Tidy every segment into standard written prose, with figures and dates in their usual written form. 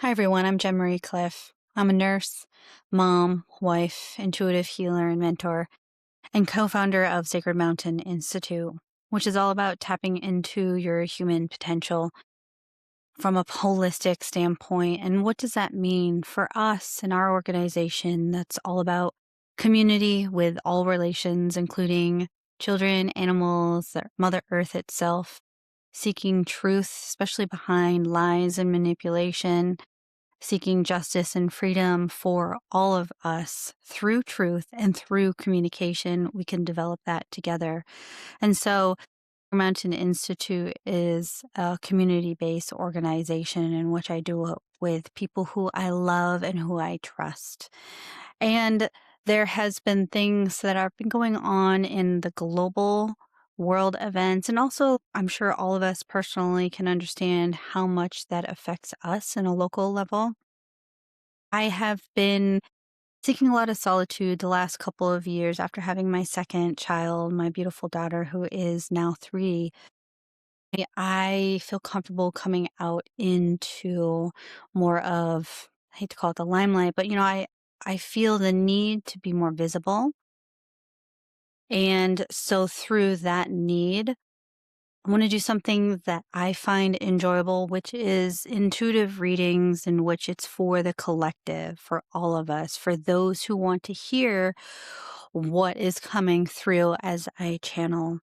Hi, everyone. I'm Jen Marie Cliff. I'm a nurse, mom, wife, intuitive healer, and mentor, and co founder of Sacred Mountain Institute, which is all about tapping into your human potential from a holistic standpoint. And what does that mean for us and our organization? That's all about community with all relations, including children, animals, Mother Earth itself, seeking truth, especially behind lies and manipulation, seeking justice and freedom for all of us through truth and through communication. We can develop that together. And so, Mountain Institute is a community based organization in which I do it with people who I love and who I trust. And there has been things that have been going on in the global world events. And also, I'm sure all of us personally can understand how much that affects us in a local level. I have been seeking a lot of solitude the last couple of years after having my second child, my beautiful daughter, who is now 3. I feel comfortable coming out into more of, I hate to call it the limelight, but I feel the need to be more visible. And so through that need, I want to do something that I find enjoyable, which is intuitive readings, in which it's for the collective, for all of us, for those who want to hear what is coming through as I channel.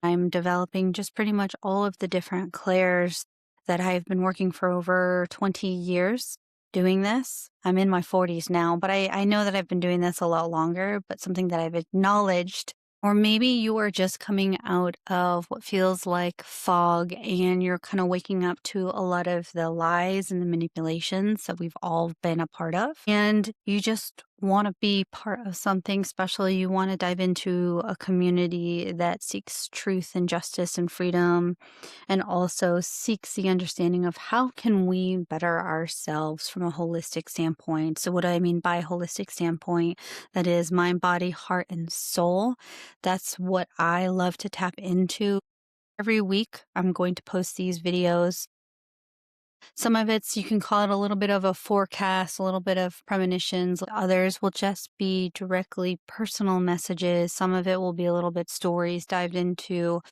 I'm developing just pretty much all of the different clairs that I've been working for over 20 years doing this. I'm in my 40s now, but I know that I've been doing this a lot longer, but something that I've acknowledged. Or maybe you are just coming out of what feels like fog and you're kind of waking up to a lot of the lies and the manipulations that we've all been a part of. And you just want to be part of something special. You want to dive into a community that seeks truth and justice and freedom, and also seeks the understanding of how can we better ourselves from a holistic standpoint. So what do I mean by holistic standpoint? That is mind, body, heart, and soul. That's what I love to tap into. Every week, I'm going to post these videos. Some of it's, you can call it a little bit of a forecast, a little bit of premonitions. Others will just be directly personal messages. Some of it will be a little bit stories dived into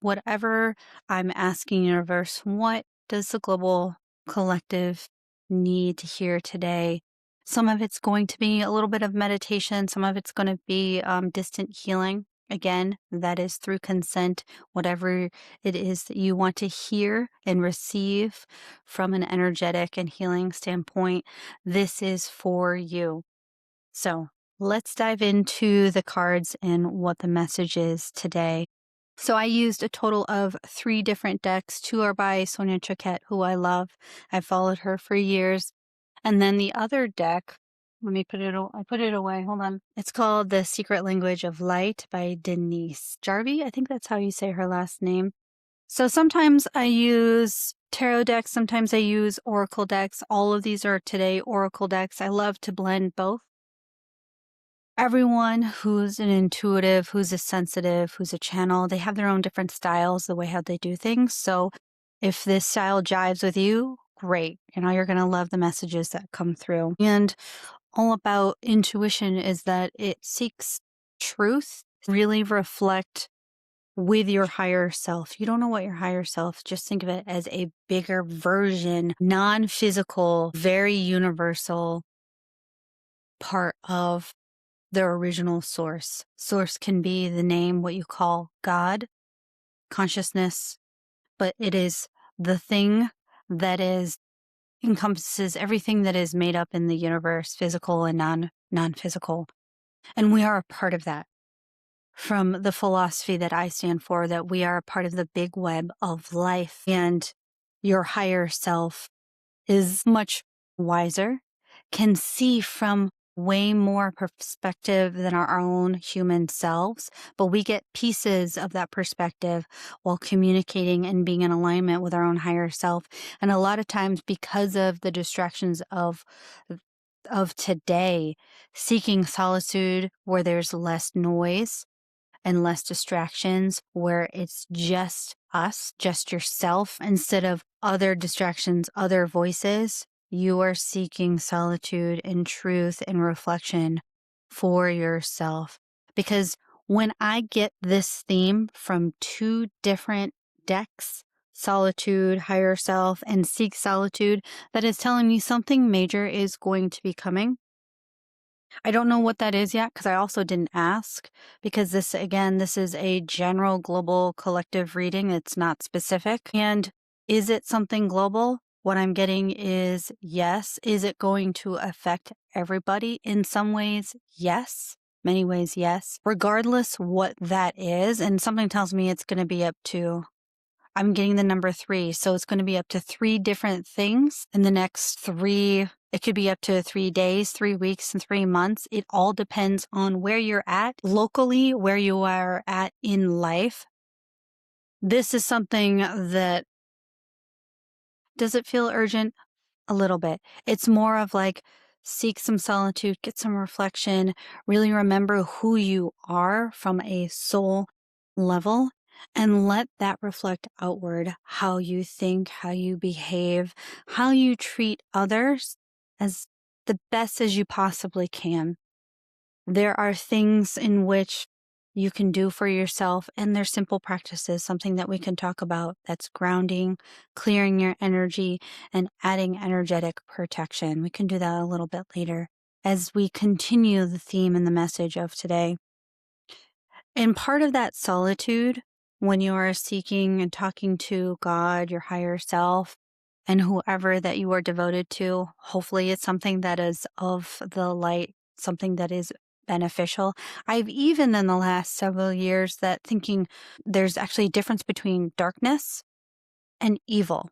whatever I'm asking universe. What does the global collective need to hear today? Some of it's going to be a little bit of meditation. Some of it's going to be distant healing. Again, that is through consent, whatever it is that you want to hear and receive from an energetic and healing standpoint. This is for you. So let's dive into the cards and what the message is today. So I used a total of 3 different decks. 2 are by Sonia Choquette, who I love. I've followed her for years. And then the other deck, let me I put it away. Hold on. It's called The Secret Language of Light by Denise Jarvie. I think that's how you say her last name. So sometimes I use tarot decks, sometimes I use oracle decks. All of these are today oracle decks. I love to blend both. Everyone who's an intuitive, who's a sensitive, who's a channel, they have their own different styles, the way how they do things. So if this style jives with you, great. You're going to love the messages that come through. And all about intuition is that it seeks truth, really reflect with your higher self. You don't know what your higher self, just think of it as a bigger version, non-physical, very universal part of their original source. Source can be the name, what you call God, consciousness, but it is the thing that encompasses everything that is made up in the universe, physical and non-physical. And we are a part of that. From the philosophy that I stand for, that we are a part of the big web of life, and your higher self is much wiser, can see from way more perspective than our own human selves, but we get pieces of that perspective while communicating and being in alignment with our own higher self. And a lot of times, because of the distractions of today, seeking solitude where there's less noise, and less distractions, where it's just us, just yourself, instead of other distractions, other voices. You are seeking solitude and truth and reflection for yourself. Because when I get this theme from two different decks, solitude, higher self, and seek solitude, that is telling me something major is going to be coming. I don't know what that is yet because I also didn't ask, because this, again, this is a general global collective reading. It's not specific. And is it something global? What I'm getting is yes. Is it going to affect everybody? In some ways, yes. Many ways, yes. Regardless what that is, and something tells me it's going to be up to, I'm getting the number 3. So it's going to be up to 3 different things in the next 3. It could be up to 3 days, 3 weeks, and 3 months. It all depends on where you're at locally, where you are at in life. This is something that, does it feel urgent? A little bit. It's more of like, seek some solitude, get some reflection, really remember who you are from a soul level, and let that reflect outward how you think, how you behave, how you treat others as the best as you possibly can. There are things in which you can do for yourself, and there's simple practices, something that we can talk about that's grounding, clearing your energy, and adding energetic protection. We can do that a little bit later as we continue the theme and the message of today. And part of that solitude, when you are seeking and talking to God, your higher self, and whoever that you are devoted to, hopefully it's something that is of the light, something that is beneficial. I've even in the last several years that thinking there's actually a difference between darkness and evil.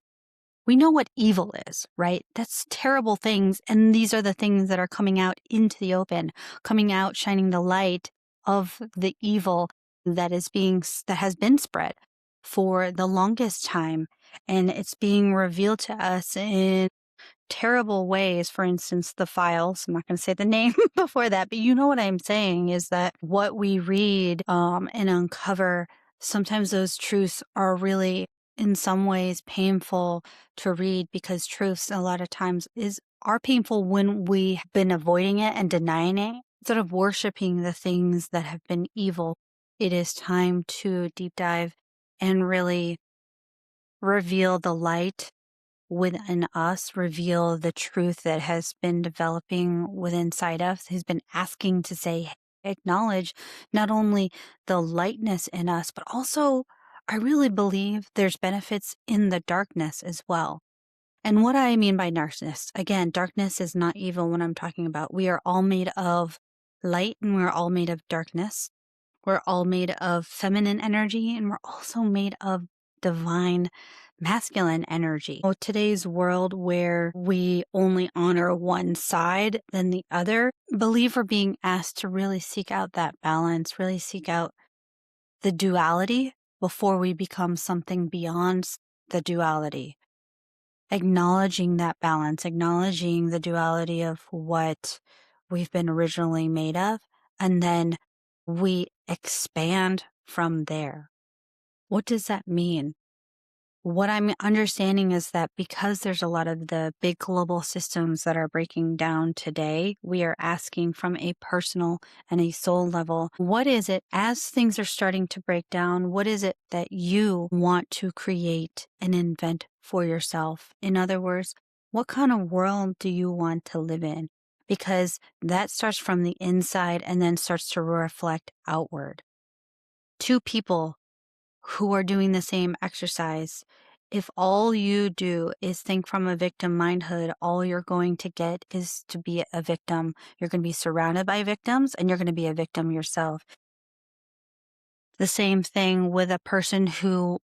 We know what evil is, right? That's terrible things. And these are the things that are coming out into the open, coming out, shining the light of the evil that has been spread for the longest time. And it's being revealed to us in terrible ways. For instance, the files. I'm not going to say the name before that, but you know what I'm saying is that what we read and uncover, sometimes those truths are really, in some ways, painful to read, because truths a lot of times are painful when we have been avoiding it and denying it. Instead of worshiping the things that have been evil, it is time to deep dive and really reveal the light within us, reveal the truth that has been developing within inside us, who's been asking to say, acknowledge not only the lightness in us, but also I really believe there's benefits in the darkness as well. And what I mean by darkness, again, darkness is not evil when I'm talking about. We are all made of light and we're all made of darkness. We're all made of feminine energy, and we're also made of divine masculine energy. Today's world, where we only honor one side than the other, believe we're being asked to really seek out that balance, really seek out the duality before we become something beyond the duality. Acknowledging that balance, acknowledging the duality of what we've been originally made of, and then we expand from there. What does that mean? What I'm understanding is that because there's a lot of the big global systems that are breaking down today, we are asking from a personal and a soul level, what is it, as things are starting to break down, what is it that you want to create and invent for yourself? In other words, what kind of world do you want to live in? Because that starts from the inside and then starts to reflect outward. Two people who are doing the same exercise, if all you do is think from a victim mindhood, all you're going to get is to be a victim. You're going to be surrounded by victims and you're going to be a victim yourself. The same thing with a person who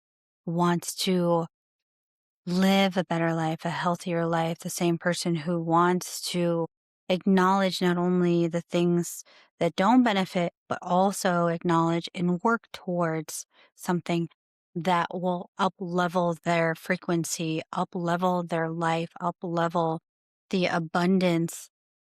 wants to live a better life, a healthier life, the same person who wants to acknowledge not only the things that don't benefit, but also acknowledge and work towards something that will up level their frequency, up level their life, up level the abundance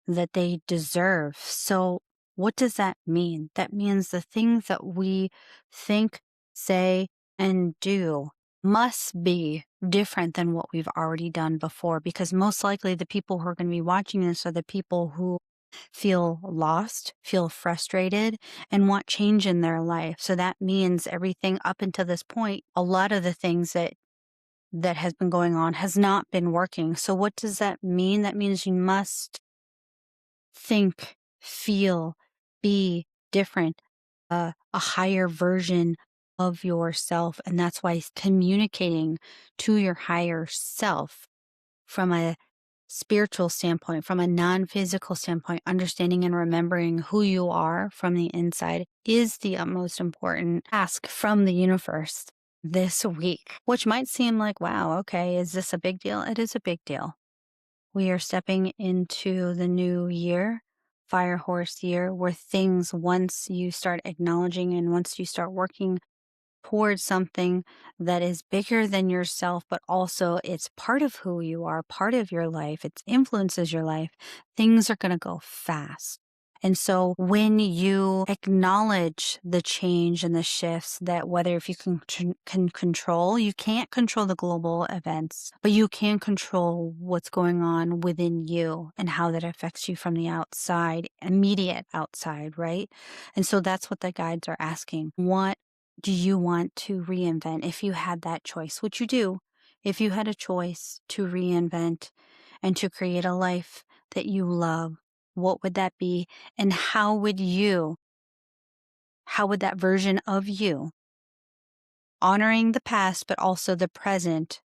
that they deserve. So What does that mean? That means the things that we think, say, and do must be different than what we've already done before, because most likely the people who are going to be watching this are the people who feel lost, feel frustrated, and want change in their life. So that means everything up until this point, a lot of the things that has been going on has not been working. So what does that mean? That means you must think, feel, be different, a higher version of yourself. And that's why communicating to your higher self from a spiritual standpoint, from a non physical standpoint, understanding and remembering who you are from the inside is the utmost important ask from the universe this week, which might seem like, wow, okay, is this a big deal? It is a big deal. We are stepping into the new year, Fire Horse year, where things, once you start acknowledging and once you start working towards something that is bigger than yourself, but also it's part of who you are, part of your life, it influences your life, things are going to go fast. And so when you acknowledge the change and the shifts that whether if you can control, you can't control the global events, but you can control what's going on within you and how that affects you from the outside, immediate outside, right? And so that's what the guides are asking. What do you want to reinvent if you had that choice, which you do, if you had a choice to reinvent and to create a life that you love, what would that be? And how would that version of you, honoring the past, but also the present,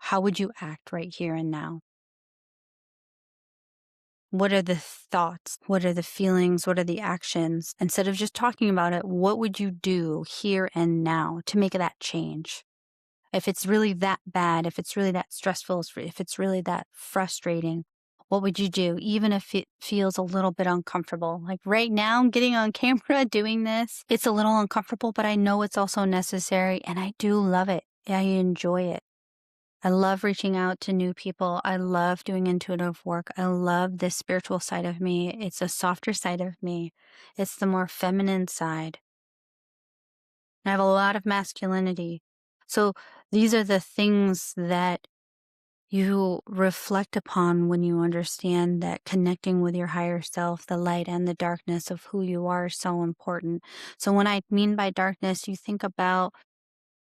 how would you act right here and now? What are the thoughts? What are the feelings? What are the actions? Instead of just talking about it, what would you do here and now to make that change? If it's really that bad, if it's really that stressful, if it's really that frustrating, what would you do? Even if it feels a little bit uncomfortable. Like right now, getting on camera, doing this, it's a little uncomfortable, but I know it's also necessary and I do love it. I enjoy it. I love reaching out to new people. I love doing intuitive work. I love this spiritual side of me. It's a softer side of me. It's the more feminine side. I have a lot of masculinity. So these are the things that you reflect upon when you understand that connecting with your higher self, the light and the darkness of who you are is so important. So when I mean by darkness, you think about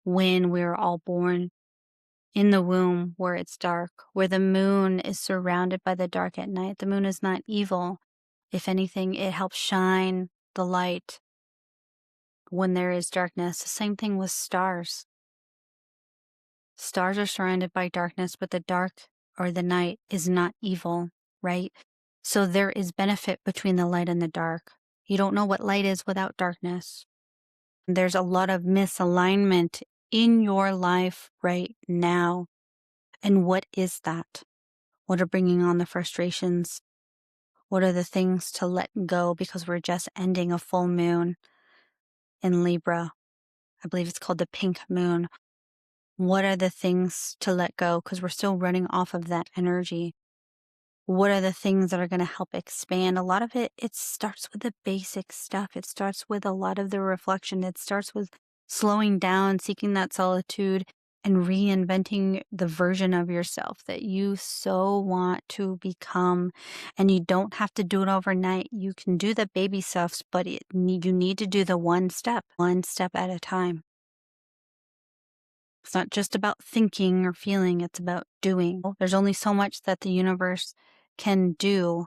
when we're all born in the womb where it's dark, where the moon is surrounded by the dark at night. The moon is not evil. If anything, it helps shine the light when there is darkness. The same thing with stars. Stars are surrounded by darkness, but the dark or the night is not evil, right? So there is benefit between the light and the dark. You don't know what light is without darkness. There's a lot of misalignment in your life right now. And what is that? What are bringing on the frustrations? What are the things to let go because we're just ending a full moon in Libra? I believe it's called the pink moon. What are the things to let go because we're still running off of that energy? What are the things that are going to help expand? A lot of it starts with the basic stuff. It starts with a lot of the reflection. It starts with slowing down, seeking that solitude, and reinventing the version of yourself that you so want to become. And you don't have to do it overnight. You can do the baby steps, but you need to do the one step at a time. It's not just about thinking or feeling, it's about doing. There's only so much that the universe can do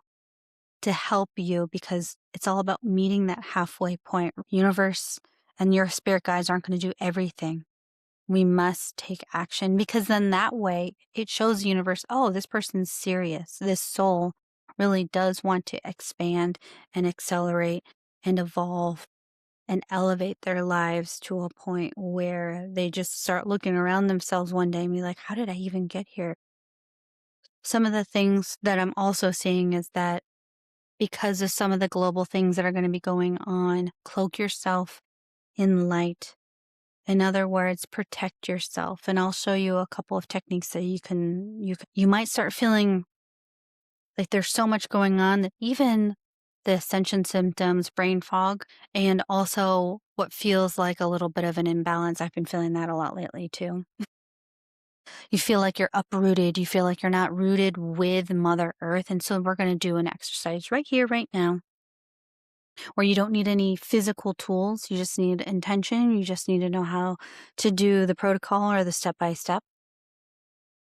to help you because it's all about meeting that halfway point. Universe and your spirit guides aren't going to do everything. We must take action because then that way it shows the universe, oh, this person's serious. This soul really does want to expand and accelerate and evolve and elevate their lives to a point where they just start looking around themselves one day and be like, how did I even get here? Some of the things that I'm also seeing is that because of some of the global things that are going to be going on, cloak yourself in light. In other words, protect yourself. And I'll show you a couple of techniques that you might start feeling like there's so much going on that even the ascension symptoms, brain fog, and also what feels like a little bit of an imbalance. I've been feeling that a lot lately too. You feel like you're uprooted. You feel like you're not rooted with Mother Earth. And so we're going to do an exercise right here, right now, where you don't need any physical tools. You just need intention. You just need to know how to do the protocol or the step by step.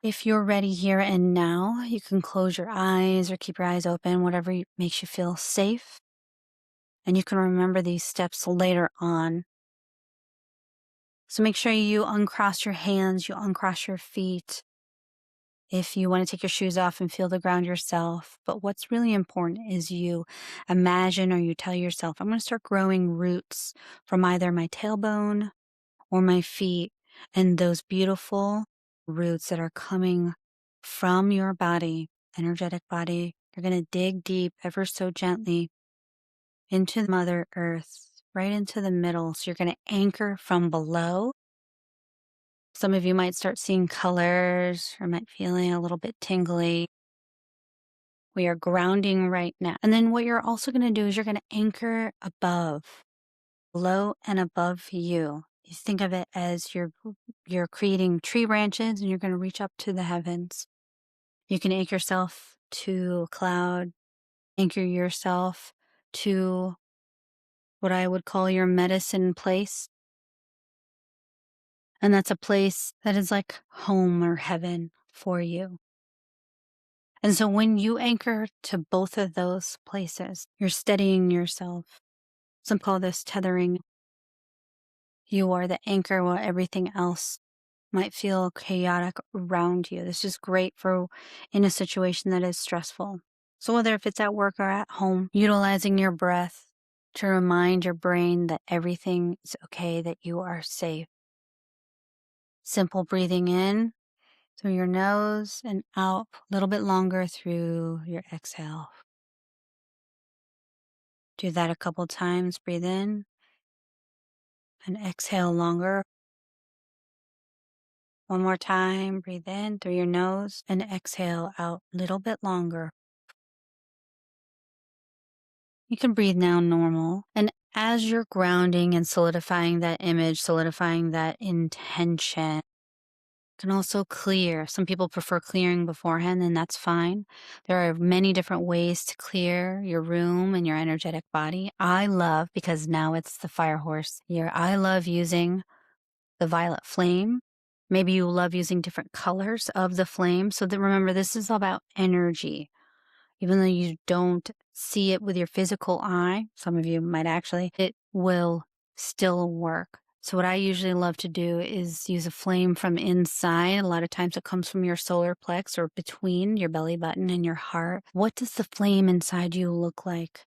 If you're ready here and now, you can close your eyes or keep your eyes open, whatever makes you feel safe. And you can remember these steps later on. So make sure you uncross your hands, you uncross your feet. If you want to take your shoes off and feel the ground yourself. But what's really important is you imagine or you tell yourself, I'm going to start growing roots from either my tailbone or my feet. And those beautiful roots that are coming from your body, energetic body, you're going to dig deep ever so gently into Mother Earth, right into the middle. So you're going to anchor from below. Some of you might start seeing colors or might feeling a little bit tingly. We are grounding right now. And then what you're also going to do is you're going to anchor above, below and above you. You think of it as you're creating tree branches and you're going to reach up to the heavens. You can anchor yourself to a cloud, anchor yourself to what I would call your medicine place. And that's a place that is like home or heaven for you. And so when you anchor to both of those places, you're steadying yourself. Some call this tethering. You are the anchor while everything else might feel chaotic around you. This is great for in a situation that is stressful. So whether if it's at work or at home, utilizing your breath to remind your brain that everything is okay, that you are safe. Simple breathing in through your nose and out a little bit longer through your exhale. Do that a couple times. Breathe in and exhale longer. One more time. Breathe in through your nose and exhale out a little bit longer. You can breathe now normal. And as you're grounding and solidifying that image, solidifying that intention, can also clear. Some people prefer clearing beforehand, and that's fine. There are many different ways to clear your room and your energetic body. I love, because now it's the fire horse year, I love using the violet flame. Maybe you love using different colors of the flame. So that remember, this is about energy. Even though you don't see it with your physical eye, some of you might actually, it will still work. So what I usually love to do is use a flame from inside. A lot of times it comes from your solar plex or between your belly button and your heart. What does the flame inside you look like?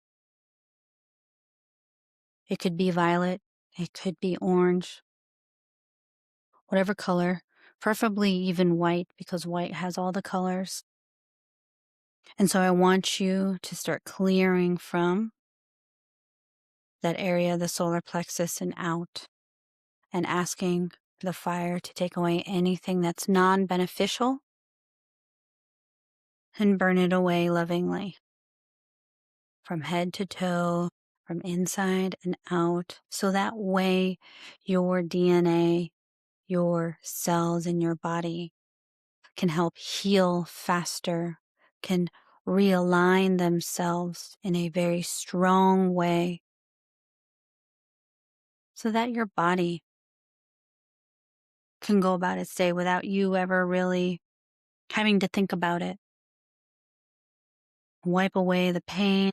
It could be violet. It could be orange. Whatever color, preferably even white, because white has all the colors. And so I want you to start clearing from that area, the solar plexus, and out, and asking the fire to take away anything that's non-beneficial and burn it away lovingly from head to toe, from inside and out. So that way your DNA, your cells in your body can help heal faster, can realign themselves in a very strong way so that your body can go about its day without you ever really having to think about it. Wipe away the pain,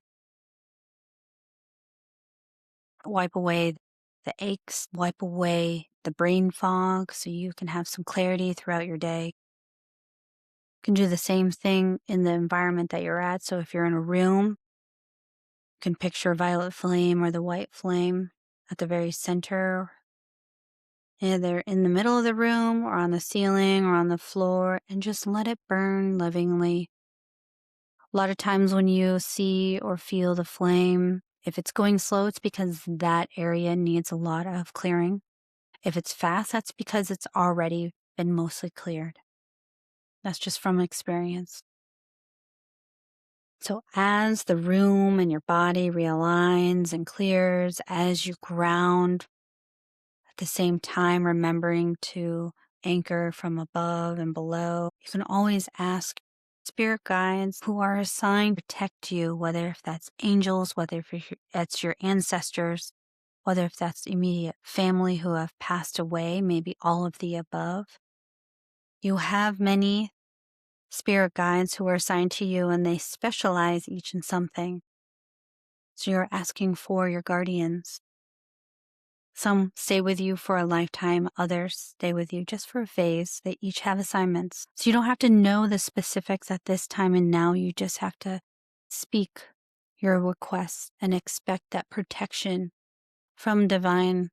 wipe away the aches, wipe away the brain fog so you can have some clarity throughout your day. You can do the same thing in the environment that you're at. So if you're in a room, you can picture violet flame or the white flame at the very center, either in the middle of the room or on the ceiling or on the floor, and just let it burn lovingly. A lot of times when you see or feel the flame, if it's going slow, it's because that area needs a lot of clearing. If it's fast, that's because it's already been mostly cleared. That's just from experience. So, as the room and your body realigns and clears, as you ground, at the same time, remembering to anchor from above and below, you can always ask spirit guides who are assigned to protect you, whether if that's angels, whether if it's your ancestors, whether if that's immediate family who have passed away, maybe all of the above. You have many spirit guides who are assigned to you and they specialize each in something. So you're asking for your guardians. Some stay with you for a lifetime, others stay with you just for a phase. They each have assignments. So you don't have to know the specifics at this time and now. You just have to speak your requests and expect that protection from divine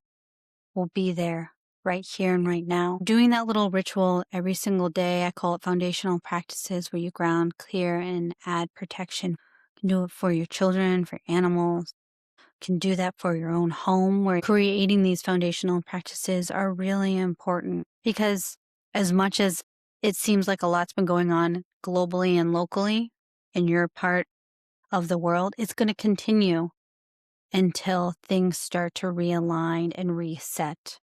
will be there right here and right now. Doing that little ritual every single day, I call it foundational practices where you ground, clear, and add protection. You can do it for your children, for animals. You can do that for your own home, where creating these foundational practices are really important because as much as it seems like a lot's been going on globally and locally in your part of the world, it's going to continue until things start to realign and reset.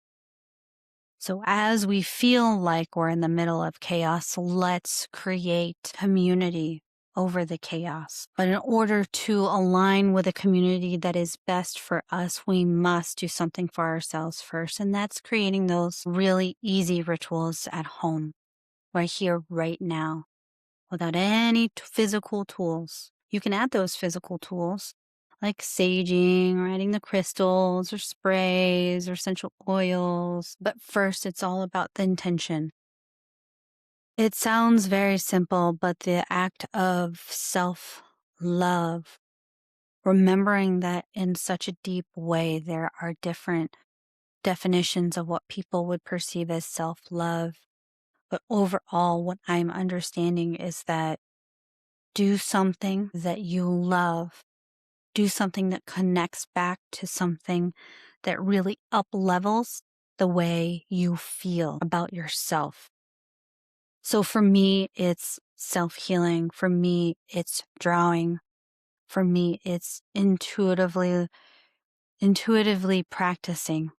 So as we feel like we're in the middle of chaos, let's create community over the chaos. But in order to align with a community that is best for us, we must do something for ourselves first. And that's creating those really easy rituals at home, right here, right now, without any physical tools. You can add those physical tools like saging or adding the crystals or sprays or essential oils. But first, it's all about the intention. It sounds very simple, but the act of self-love, remembering that in such a deep way, there are different definitions of what people would perceive as self-love. But overall, what I'm understanding is that do something that you love. Do something that connects back to something that really up levels the way you feel about yourself. So for me, it's self-healing. For me, it's drawing. For me, it's intuitively practicing,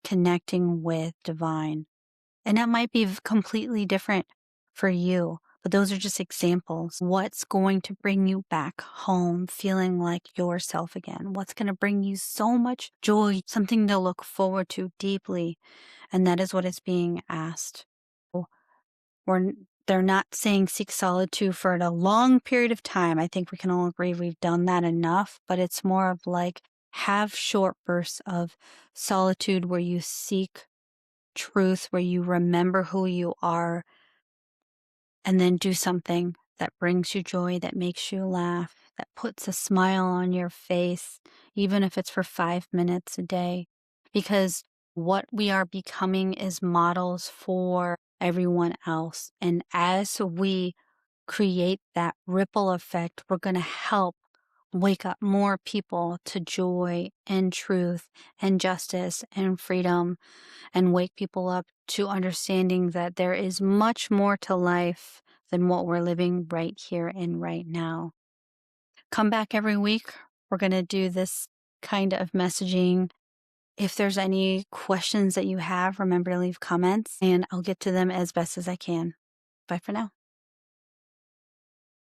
connecting with divine. And that might be completely different for you, but those are just examples. What's going to bring you back home feeling like yourself again? What's going to bring you so much joy, something to look forward to deeply? And that is what is being asked. We're, they're not saying seek solitude for a long period of time. I think we can all agree we've done that enough, but it's more of like have short bursts of solitude where you seek truth, where you remember who you are, and then do something that brings you joy, that makes you laugh, that puts a smile on your face, even if it's for 5 minutes a day. Because what we are becoming is models for everyone else. And as we create that ripple effect, we're going to help wake up more people to joy and truth and justice and freedom, and wake people up to understanding that there is much more to life than what we're living right here and right now. Come back every week. We're going to do this kind of messaging. If there's any questions that you have, remember to leave comments and I'll get to them as best as I can. Bye for now.